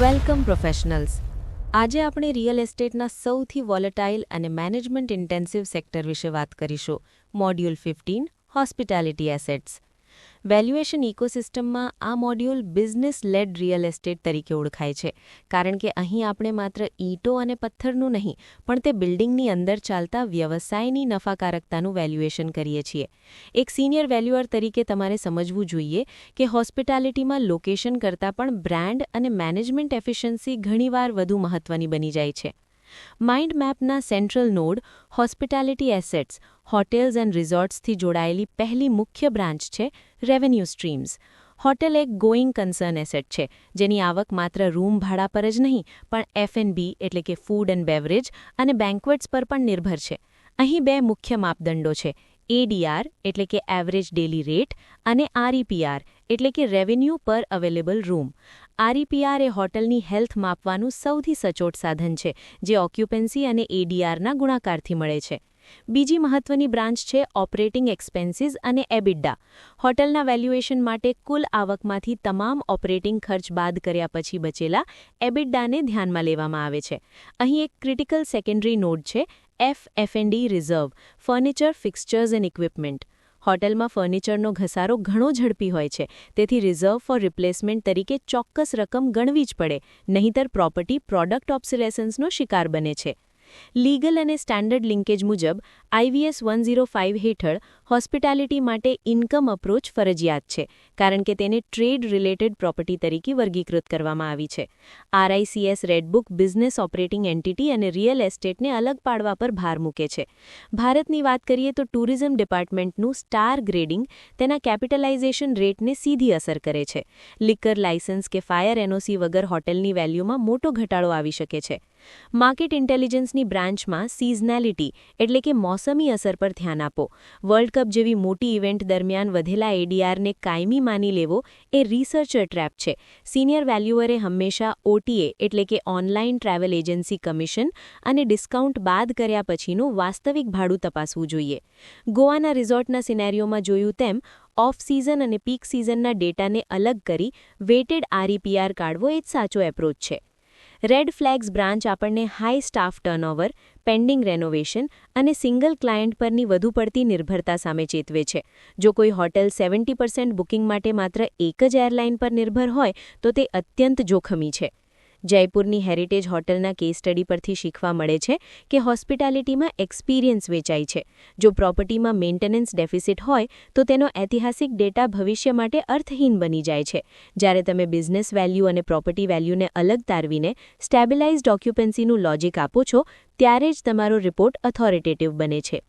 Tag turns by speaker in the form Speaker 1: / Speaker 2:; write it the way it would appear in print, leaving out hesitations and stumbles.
Speaker 1: Welcome professionals. આજે આપણે real એસ્ટેટના સૌથી વોલેટાઇલ અને મેનેજમેન્ટ ઇન્ટેન્સિવ સેક્ટર વિશે વાત કરીશું. Module 15 hospitality assets. વેલ્યુએશન ઇકોસિસ્ટમમાં આ module business lead real estate તરીકે ઓળખાય છે, કારણ કે અહીં આપણે માત્ર ઈંટો અને પથ્થરનું નહીં, પણ તે બિલ્ડિંગની અંદર ચાલતા વ્યવસાયની નફાકારકતાનું વેલ્યુએશન કરીએ છીએ. એક સિનિયર વેલ્યુઅર તરીકે તમારે સમજવું જોઈએ કે હોસ્પિટાલિટીમાં લોકેશન કરતાં પણ બ્રાન્ડ અને મેનેજમેન્ટ એફિશિયન્સી ઘણીવાર વધુ મહત્વની બની જાય છે. માઇન્ડ મેપના central node hospitality assets, hotels and રિઝોર્ટ્સથી જોડાયેલી પહેલી મુખ્ય બ્રાન્ચ છે રેવન્યુ સ્ટ્રીમ્સ. હોટેલ એક ગોઈંગ કન્સર્ન એસેટ છે, જેની આવક માત્ર રૂમ ભાડા પર જ નહીં, પણ F&B એટલે કે ફૂડ એન્ડ બેવરેજ અને બેન્ક્વેટ્સ પર પણ નિર્ભર છે. અહીં બે મુખ્ય માપદંડો છે: ADR એટલે કે એવરેજ ડેલી રેટ અને REPR એટલે કે રેવન્યુ પર અવેલેબલ રૂમ. REPR એ હોટલની હેલ્થ માપવાનું સૌથી સચોટ સાધન છે, જે ઓક્યુપન્સી અને ADRના ગુણાકારથી મળે છે. બીજી મહત્વની બ્રાન્ચ છે ઓપરેટિંગ એક્સપેન્સીસ અને EBITDA. હોટલના વેલ્યુએશન માટે કુલ આવકમાંથી તમામ ઓપરેટિંગ ખર્ચ બાદ કર્યા પછી બચેલા EBITDAને ધ્યાનમાં લેવામાં આવે છે. અહીં એક ક્રિટિકલ સેકન્ડરી નોડ છે F&D reserve, furniture, fixtures and equipment. હોટલમાં ફર્નિચરનો ઘસારો ઘણો ઝડપી હોય છે, તેથી રિઝર્વ ફોર રિપ્લેસમેન્ટ તરીકે ચોક્કસ રકમ ગણવી જ પડે, નહીંતર પ્રોપર્ટી પ્રોડક્ટ ઓબ્સોલેસન્સનો શિકાર બને છે. લીગલ અને સ્ટાન્ડર્ડ લિંકેજ મુજબ IVS 105 હેઠળ હોસ્પિટાલિટી માટે ઇન્કમ અપ્રોચ ફરજિયાત છે, કારણ કે તેને ટ્રેડ રિલેટેડ પ્રોપર્ટી તરીકે વર્ગીકૃત કરવામાં આવી છે. RICS રેડબુક બિઝનેસ ઓપરેટિંગ એન્ટિટી અને રિયલ એસ્ટેટને અલગ પાડવા પર ભાર મૂકે છે. ભારતની વાત કરીએ તો ટુરિઝમ ડિપાર્ટમેન્ટનું સ્ટાર ગ્રેડિંગ તેના કેપિટલાઇઝેશન રેટને સીધી અસર કરે છે. લિકર લાયસન્સ કે ફાયર NOC વગર હોટલની વેલ્યુમાં મોટો ઘટાડો આવી શકે છે. માર્કેટ ઇન્ટેલિજન્સની બ્રાન્ચમાં સિઝનાલિટી એટલે કે મોસમી અસર પર ધ્યાન આપો. વર્લ્ડ કપ જેવી મોટી ઇવેન્ટ દરમિયાન વધેલા ADRને કાયમી માની લેવો એ રિસર્ચર ટ્રેપ છે. સિનિયર વેલ્યુઅરે હંમેશા OTA એટલે કે ઓનલાઈન ટ્રાવેલ એજન્સી કમિશન અને ડિસ્કાઉન્ટ બાદ કર્યા પછીનું વાસ્તવિક ભાડું તપાસવું જોઈએ. ગોવાના રિઝોર્ટના સિનેરિયોમાં જોયું તેમ ઓફ સિઝન અને પીક સિઝનના ડેટાને અલગ કરી વેટેડ REPR કાઢવો એ જ સાચો એપ્રોચ છે. રેડ ફ્લેગ્સ બ્રાન્ચ આપણને high staff turnover, pending renovation અને સિંગલ ક્લાયન્ટ પરની વધુ પડતી નિર્ભરતા સામે ચેતવે છે. જો કોઈ હોટેલ 70% બુકિંગ માટે માત્ર એક જ એરલાઇન પર નિર્ભર હોય તો તે અત્યંત જોખમી છે. જયપુરની હેરિટેજ હોટલના કેસ સ્ટડી પરથી શીખવા મળે છે કે હોસ્પિટાલિટીમાં એક્સપિરિયન્સ વેચાય છે. જો પ્રોપર્ટીમાં મેન્ટેનન્સ ડેફિસિટ હોય તો તેનો ઐતિહાસિક ડેટા ભવિષ્ય માટે અર્થહીન બની જાય છે. જ્યારે તમે બિઝનેસ વેલ્યુ અને પ્રોપર્ટી વેલ્યુને અલગ તારવીને સ્ટેબિલાઇઝ્ડ ઓક્યુપન્સીનું લોજિક આપો છો, ત્યારે જ તમારો રિપોર્ટ ઓથોરિટેટિવ બને છે.